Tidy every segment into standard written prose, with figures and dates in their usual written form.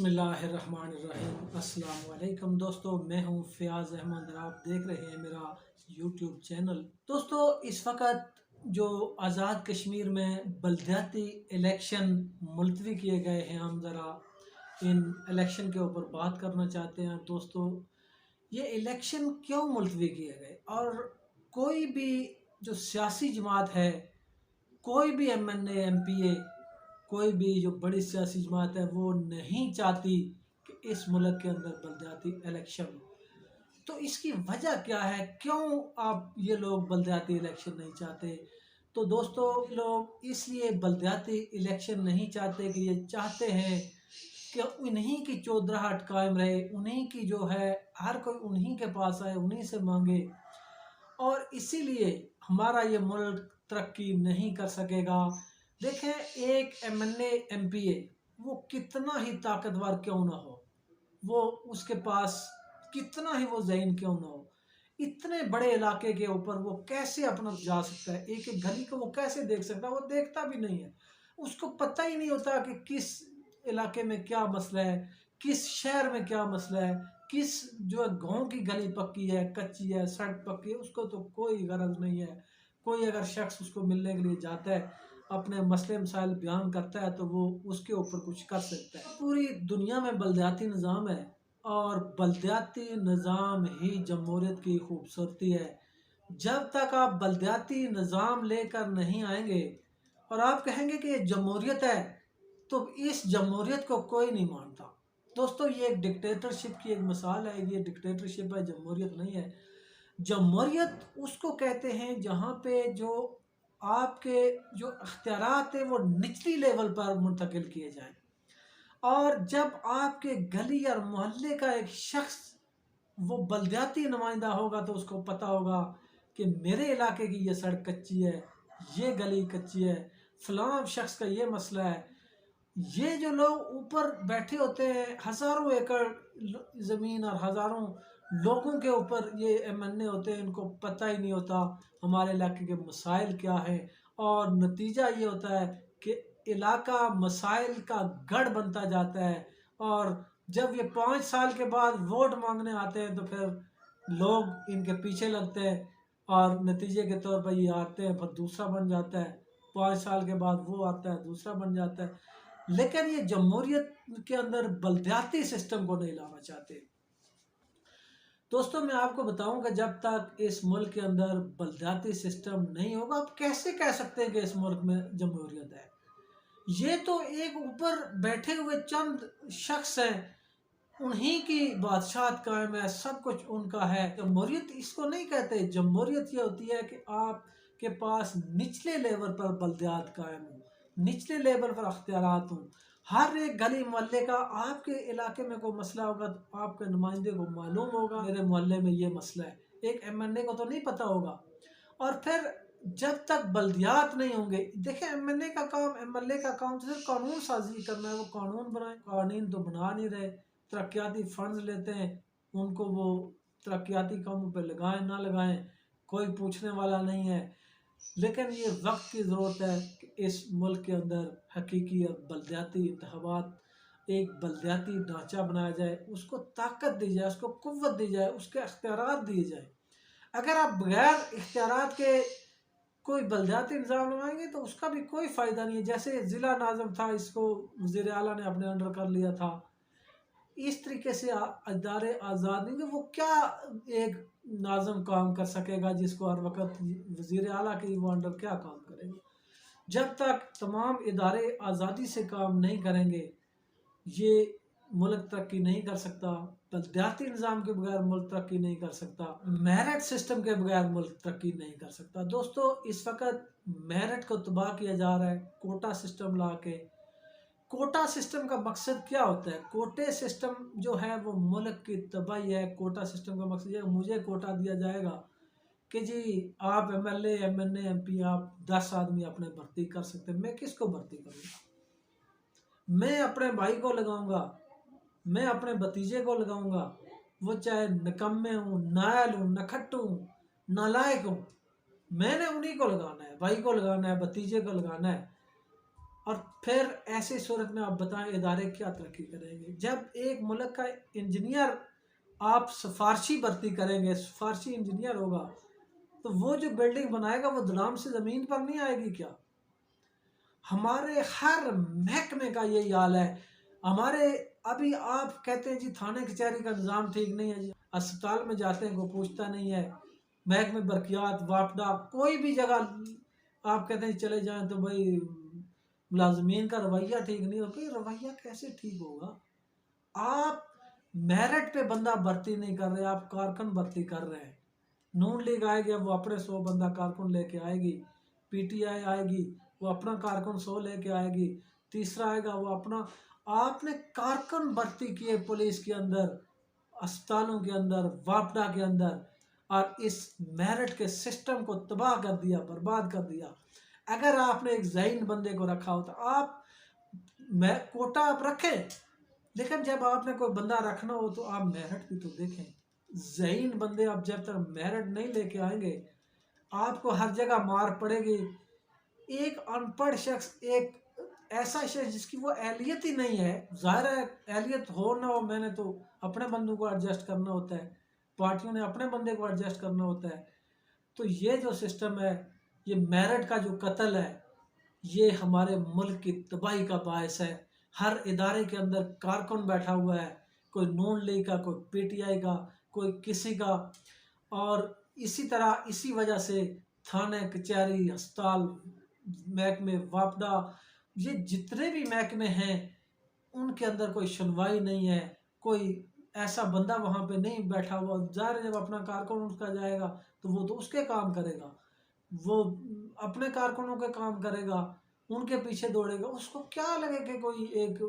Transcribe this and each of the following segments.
बिस्मिल्लाहिर्रहमानिर्रहीम। अस्सलाम वालेकुम दोस्तों, मैं हूं फ़याज़ अहमद और आप देख रहे हैं मेरा यूट्यूब चैनल। दोस्तों, इस वक्त जो आज़ाद कश्मीर में बलदियाती इलेक्शन मुलतवी किए गए हैं, हम ज़रा इन इलेक्शन के ऊपर बात करना चाहते हैं। दोस्तों, ये इलेक्शन क्यों मुलतवी किए गए और कोई भी जो सियासी जमात है, कोई भी एमएनए एमपीए, कोई भी जो बड़ी सियासी जमात है वो नहीं चाहती कि इस मुल्क के अंदर बलदियाती इलेक्शन हो। तो इसकी वजह क्या है, क्यों आप ये लोग बलदियाती इलेक्शन नहीं चाहते? तो दोस्तों, लोग इसलिए बलदियाती इलेक्शन नहीं चाहते कि ये चाहते हैं कि उन्हीं की चौधराहट कायम रहे, उन्हीं की जो है हर कोई उन्हीं के पास आए, उन्हीं से मांगे, और इसीलिए हमारा ये मुल्क तरक्की नहीं कर सकेगा। देखें, एक एमएनए एमपीए वो कितना ही ताकतवर क्यों ना हो, वो उसके पास कितना ही वो ज़हीन क्यों ना हो, इतने बड़े इलाके के ऊपर वो कैसे अपना जा सकता है? एक एक गली को वो कैसे देख सकता है? वो देखता भी नहीं है। उसको पता ही नहीं होता कि किस इलाके में क्या मसला है, किस शहर में क्या मसला है, किस जो है गाँव की गली पक्की है, कच्ची है, सड़क पक्की है, उसको तो कोई गरज नहीं है। कोई अगर शख्स उसको मिलने के लिए जाता है, अपने मसले मसाइल बयान करता है, तो वो उसके ऊपर कुछ कर सकता है। पूरी दुनिया में बलदियाती निज़ाम है और बलदियाती निज़ाम ही जमहूरियत की खूबसूरती है। जब तक आप बलदियाती निज़ाम लेकर नहीं आएंगे और आप कहेंगे कि ये जमहूरियत है, तो इस जमहूरियत को कोई नहीं मानता। दोस्तों, ये एक डिक्टेटरशिप की एक मिसाल है। ये डिक्टेटरशिप है, जमहूरियत नहीं है। जमहूरियत उसको कहते हैं जहाँ पे जो आपके जो अख्तियारात हैं वो निचली लेवल पर मुंतकिल किए जाएं, और जब आपके गली और मोहल्ले का एक शख्स वो बलदियाती नुमाइंदा होगा तो उसको पता होगा कि मेरे इलाके की ये सड़क कच्ची है, ये गली कच्ची है, फलां शख्स का ये मसला है। ये जो लोग ऊपर बैठे होते हैं, हज़ारों एकड़ ज़मीन और हज़ारों लोगों के ऊपर ये एमएनए होते हैं, इनको पता ही नहीं होता हमारे इलाके के मसाइल क्या हैं, और नतीजा ये होता है कि इलाका मसाइल का गढ़ बनता जाता है। और जब ये 5 साल के बाद वोट मांगने आते हैं तो फिर लोग इनके पीछे लगते हैं और नतीजे के तौर पर ये आते हैं, फिर दूसरा बन जाता है। 5 साल के बाद वो आता है, दूसरा बन जाता है। लेकिन ये जमहूरियत के अंदर बलदियाती सिस्टम को नहीं लाना चाहते। दोस्तों, मैं आपको बताऊं कि जब तक इस मुल्क के अंदर बलदियाती सिस्टम नहीं होगा, आप कैसे कह सकते हैं कि इस मुल्क में जमहूरियत है? ये तो एक ऊपर बैठे हुए चंद शख्स हैं, उन्हीं की बादशाहत कायम है, सब कुछ उनका है। जमहूरियत इसको नहीं कहते। जमहूरियत ये होती है कि आपके पास निचले लेवल पर बलदियात कायम हो, निचले लेवल पर अख्तियारात हों। हर एक गली मोहल्ले का आपके इलाके में कोई मसला होगा तो आपके नुमाइंदे को मालूम होगा मेरे मोहल्ले में ये मसला है। एक एमएनए को तो नहीं पता होगा। और फिर जब तक बल्दियात नहीं होंगे, देखिए, एमएलए का काम तो सिर्फ कानून साजी करना है। वो कानून बनाए, कानून तो बना नहीं रहे। तरक्याती फंड्स लेते हैं, उनको वो तरक्याती कामों पे लगाएं ना लगाएं, कोई पूछने वाला नहीं है। लेकिन ये वक्त की ज़रूरत है कि इस मुल्क के अंदर हकीकी और बलदियाती इंतखाबात, एक बलदियाती ढांचा बनाया जाए, उसको ताकत दी जाए, उसको कुव्वत दी जाए, उसके अख्तियारात दिए जाए। अगर आप बगैर इख्तियारात के कोई बलदियाती निज़ाम लगाएंगे तो उसका भी कोई फ़ायदा नहीं है। जैसे ज़िला नाज़म था, इसको वज़ीर आला ने अपने अंडर कर लिया था। इस तरीके से इदारे आज़ाद नहीं, वो क्या एक नाज़म काम कर सकेगा जिसको हर वक्त वज़ीर आला के वो अंडर क्या काम करेगा? जब तक तमाम इदारे आज़ादी से काम नहीं करेंगे, ये मुल्क तरक्की नहीं कर सकता। बलदियाती निज़ाम के बगैर मुल्क तरक्की नहीं कर सकता। मेरिट सिस्टम के बगैर मुल्क तरक्की नहीं कर सकता। दोस्तों, इस वक्त मेरिट को तबाह किया जा रहा है कोटा सिस्टम ला के। कोटा सिस्टम का मकसद क्या होता है? कोटे सिस्टम जो है वो मुल्क की तबाही है। कोटा सिस्टम का मकसद ये, मुझे कोटा दिया जाएगा कि जी आप एमएलए एमएनए एमपी आप 10 आदमी अपने भर्ती कर सकते हैं। मैं किसको भर्ती करूँगा? मैं अपने भाई को लगाऊंगा, मैं अपने भतीजे को लगाऊंगा, वो चाहे निकम्मे हूँ, नायल हूँ, नखट्टू हूँ, नालायक हूँ, मैंने उन्हीं को लगाना है। भाई को लगाना है, भतीजे को लगाना है। और फिर ऐसी सूरत में आप बताएं इदारे क्या तरक्की करेंगे? जब एक मुल्क का इंजीनियर आप सिफारशी भर्ती करेंगे, सिफारशी इंजीनियर होगा, तो वो जो बिल्डिंग बनाएगा वो धड़ाम से ज़मीन पर नहीं आएगी क्या? हमारे हर महकमे का यही हाल है। हमारे अभी आप कहते हैं जी थाने कचहरी का निज़ाम ठीक नहीं है जी, अस्पताल में जाते हैं कोई पूछता नहीं है, महकमे बरकियात वापडा कोई भी जगह आप कहते हैं चले जाएं तो भाई मुलाजमीन का रवैया ठीक नहीं हो। भाई रवैया कैसे ठीक होगा? आप मेरिट पे बंदा भर्ती नहीं कर रहे, आप कारकुन भर्ती कर रहे हैं। नून लीग आएगी, अब वो अपने 100 बंदा कारकुन लेके आएगी। पीटीआई आएगी, वो अपना कारकुन 100 लेके आएगी। तीसरा आएगा वो अपना। आपने कारकुन भर्ती किए पुलिस के अंदर, अस्पतालों के अंदर, वापडा के अंदर, और इस मेरिट के सिस्टम को तबाह कर दिया, बर्बाद कर दिया। अगर आपने एक ज़हीन बंदे को रखा होता, आप मैं कोटा आप रखें, लेकिन जब आपने कोई बंदा रखना हो तो आप मेरिट भी तो देखें। ज़हीन बंदे आप जब तक मेरिट नहीं लेके आएंगे, आपको हर जगह मार पड़ेगी। एक अनपढ़ शख्स, एक ऐसा शख्स जिसकी वो एहलियत ही नहीं है, ज़ाहिर है एहलियत हो ना हो, मैंने तो अपने बंदों को एडजस्ट करना होता है, पार्टियों ने अपने बंदे को एडजस्ट करना होता है। तो ये जो सिस्टम है, ये मेरिट का जो कत्ल है, ये हमारे मुल्क की तबाही का बायस है। हर इदारे के अंदर कारकुन बैठा हुआ है, कोई नून लीग का, कोई पीटीआई का, कोई किसी का। और इसी तरह इसी वजह से थाने कचहरी अस्पताल महकमे वापडा, ये जितने भी महकमे हैं उनके अंदर कोई सुनवाई नहीं है। कोई ऐसा बंदा वहाँ पे नहीं बैठा हुआ। ज़ाहिर है जब अपना कारकुन उसका जाएगा तो वो तो उसके काम करेगा, वो अपने कारकुनों के काम करेगा, उनके पीछे दौड़ेगा। उसको क्या लगे कि कोई एक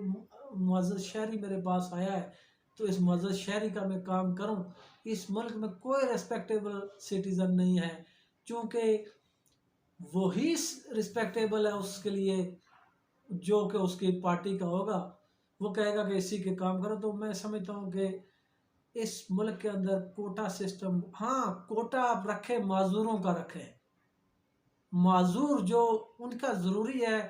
मुअज़्ज़ज़ शहरी मेरे पास आया है तो इस मुअज़्ज़ज़ शहरी का मैं काम करूं। इस मुल्क में कोई रिस्पेक्टेबल सिटीज़न नहीं है, क्योंकि वही रिस्पेक्टेबल है उसके लिए जो कि उसकी पार्टी का होगा। वो कहेगा कि इसी के काम करो। तो मैं समझता हूँ कि इस मुल्क के अंदर कोटा सिस्टम, हाँ कोटा आप रखें, माजूरों का रखें। माजूर जो उनका ज़रूरी है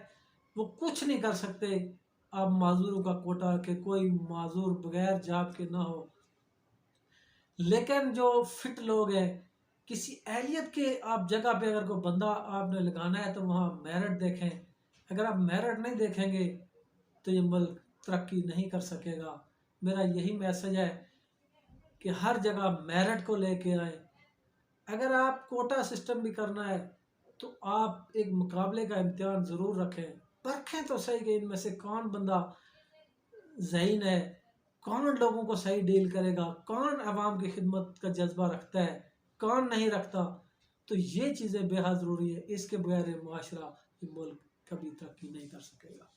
वो कुछ नहीं कर सकते। आप माजूरों का कोटा रखें, कोई माजूर बगैर जॉब के ना हो। लेकिन जो फिट लोग हैं, किसी एहलियत के आप जगह पे अगर कोई बंदा आपने लगाना है तो वहाँ मेरिट देखें। अगर आप मेरिट नहीं देखेंगे तो ये मुल्क तरक्की नहीं कर सकेगा। मेरा यही मैसेज है कि हर जगह मेरिट को लेके आए। अगर आप कोटा सिस्टम भी करना है तो आप एक मुकाबले का इम्तिहान ज़रूर रखें, परखें तो सही कि इनमें से कौन बंदा ज़हीन है, कौन लोगों को सही डील करेगा, कौन आवाम की खिदमत का जज्बा रखता है, कौन नहीं रखता। तो ये चीज़ें बेहद ज़रूरी है। इसके बगैर ये मुआशरा, ये मुल्क कभी तरक्की नहीं कर सकेगा।